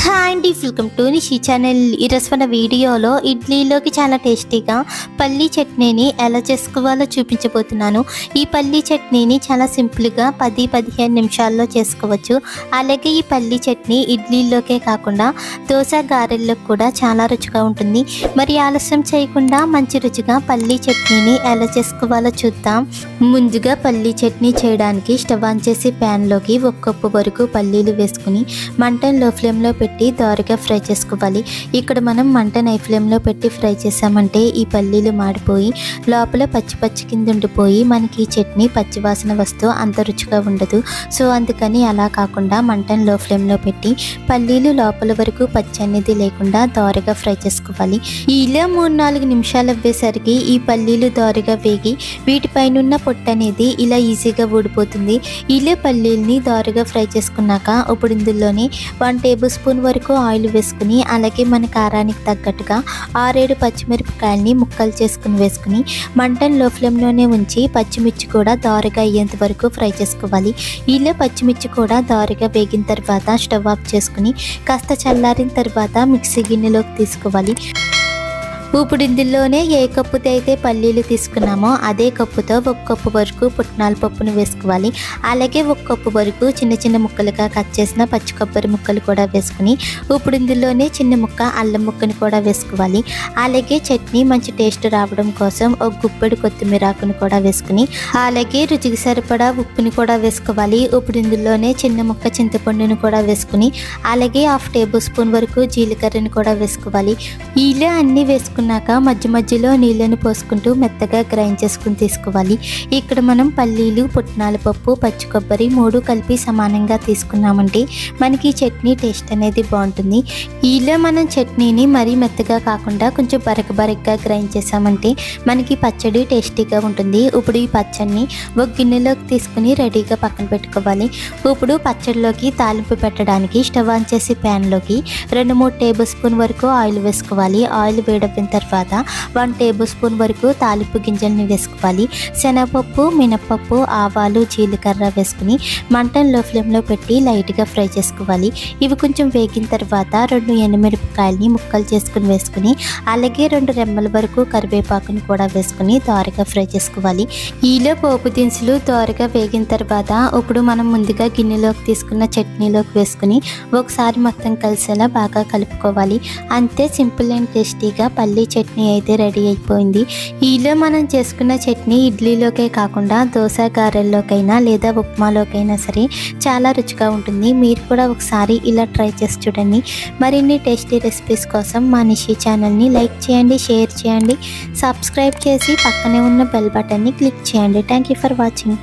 Hi అండి, welcome to Nishi channel. ఈరోజు మన వీడియోలో ఇడ్లీలోకి చాలా టేస్టీగా పల్లీ చట్నీని ఎలా చేసుకోవాలో చూపించబోతున్నాను. ఈ పల్లీ చట్నీని చాలా సింపుల్గా 10-15 నిమిషాల్లో చేసుకోవచ్చు. అలాగే ఈ పల్లీ చట్నీ ఇడ్లీలోకే కాకుండా దోశ, గారెల్లోకి కూడా చాలా రుచిగా ఉంటుంది. మరి ఆలస్యం చేయకుండా మంచి రుచిగా పల్లీ చట్నీని ఎలా చేసుకోవాలో చూద్దాం. ముందుగా పల్లీ చట్నీ చేయడానికి స్టవ్ ఆన్ చేసి ప్యాన్లోకి 1 కప్పు వరకు పల్లీలు వేసుకుని మంటను లో ఫ్లేమ్లో పెట్టి దోరగా ఫ్రై చేసుకోవాలి. ఇక్కడ మనం మంటను హై ఫ్లేమ్లో పెట్టి ఫ్రై చేసామంటే ఈ పల్లీలు మాడిపోయి లోపల పచ్చి కింద ఉండిపోయి మనకి చట్నీ పచ్చివాసన వస్తూ అంత రుచిగా ఉండదు. సో అందుకని అలా కాకుండా మంటను లో ఫ్లేమ్లో పెట్టి పల్లీలు లోపల వరకు పచ్చి అనేది లేకుండా దోరగా ఫ్రై చేసుకోవాలి. ఇలా 3-4 నిమిషాలు అవ్వేసరికి ఈ పల్లీలు దోరగా వేగి వీటిపైన పొట్టు అనేది ఇలా ఈజీగా ఊడిపోతుంది. ఇలా పల్లీల్ని దోరగా ఫ్రై చేసుకున్నాక ఇప్పుడు ఇందులోని 1 టేబుల్ స్పూన్ వరకు ఆయిల్ వేసుకుని అలాగే మన కారానికి తగ్గట్టుగా 6-7 పచ్చిమిరపకాయలని ముక్కలు చేసుకుని వేసుకుని మంటను లో ఫ్లేమ్లోనే ఉంచి పచ్చిమిర్చి కూడా దోరగా అయ్యేంత వరకు ఫ్రై చేసుకోవాలి. ఇలా పచ్చిమిర్చి కూడా దోరగా వేగిన తర్వాత స్టవ్ ఆఫ్ చేసుకుని కాస్త చల్లారిన తర్వాత మిక్సీ గిన్నెలోకి తీసుకోవాలి. ఇప్పుడు ఇందులోనే ఏ కప్పుతో అయితే పల్లీలు తీసుకున్నామో అదే కప్పుతో 1 కప్పు వరకు పుట్నాల పప్పును వేసుకోవాలి. అలాగే 1 కప్పు వరకు చిన్న ముక్కలుగా కట్ చేసిన పచ్చి కొబ్బరి ముక్కలు కూడా వేసుకుని ఇప్పుడు ఇందులోనే చిన్న ముక్క అల్లం ముక్కను కూడా వేసుకోవాలి. అలాగే చట్నీ మంచి టేస్ట్ రావడం కోసం 1 గుప్పెడు కొత్తిమీర ఆకును కూడా వేసుకుని అలాగే రుచికి సరిపడా ఉప్పుని కూడా వేసుకోవాలి. ఇప్పుడు ఇందులోనే చిన్న ముక్క చింతపండును కూడా వేసుకుని అలాగే 1/2 టేబుల్ స్పూన్ వరకు జీలకర్రను కూడా వేసుకోవాలి. ఇలా అన్నీ వేసుకున్నాక మధ్యలో నీళ్ళని పోసుకుంటూ మెత్తగా గ్రైండ్ చేసుకుని తీసుకోవాలి. ఇక్కడ మనం పల్లీలు, పుట్నాల పప్పు, పచ్చి కొబ్బరి 3 కలిపి సమానంగా తీసుకున్నామంటే మనకి చట్నీ టేస్ట్ అనేది బాగుంటుంది. ఇలా మనం చట్నీని మరీ మెత్తగా కాకుండా కొంచెం బరకగా గ్రైండ్ చేసామంటే మనకి పచ్చడి టేస్టీగా ఉంటుంది. ఇప్పుడు ఈ పచ్చడిని ఒక గిన్నెలోకి తీసుకుని రెడీగా పక్కన పెట్టుకోవాలి. ఇప్పుడు పచ్చడిలోకి తాలింపు పెట్టడానికి స్టవ్ ఆన్ చేసి ప్యాన్లోకి 2-3 టేబుల్ స్పూన్ వరకు ఆయిల్ వేసుకోవాలి. ఆయిల్ వేడెక్కిన తర్వాత 1 టేబుల్ స్పూన్ వరకు తాలింపు గింజల్ని వేసుకోవాలి. శనగపప్పు, మినపప్పు, ఆవాలు, జీలకర్ర వేసుకుని మంటను లో ఫ్లేమ్లో పెట్టి లైట్గా ఫ్రై చేసుకోవాలి. ఇవి కొంచెం వేగిన తర్వాత 2 ఎండుమిరపకాయలని ముక్కలు చేసుకుని వేసుకుని అలాగే 2 రెమ్మల వరకు కరివేపాకుని కూడా వేసుకుని దోరగా ఫ్రై చేసుకోవాలి. ఈలో పోపు దినుసులు దోరగా వేగిన తర్వాత ఇప్పుడు మనం ముందుగా గిన్నెలోకి తీసుకున్న చట్నీలోకి వేసుకుని ఒకసారి మొత్తం కలిసేలా బాగా కలుపుకోవాలి. అంతే, సింపుల్ అండ్ టేస్టీగా పల్లీ చట్నీ అయితే రెడీ అయిపోయింది. ఈలో మనం చేసుకున్న చట్నీ ఇడ్లీలోకే కాకుండా దోశ, గారెల్లోకైనా లేదా ఉప్మాలోకైనా సరే చాలా రుచిగా ఉంటుంది. మీరు కూడా ఒకసారి ఇలా ట్రై చేసి చూడండి. మరిన్ని టేస్టీ రెసిపీస్ కోసం మా నిషి ఛానల్ని లైక్ చేయండి, షేర్ చేయండి, సబ్స్క్రైబ్ చేసి పక్కనే ఉన్న బెల్ బటన్ని క్లిక్ చేయండి. Thank you for watching.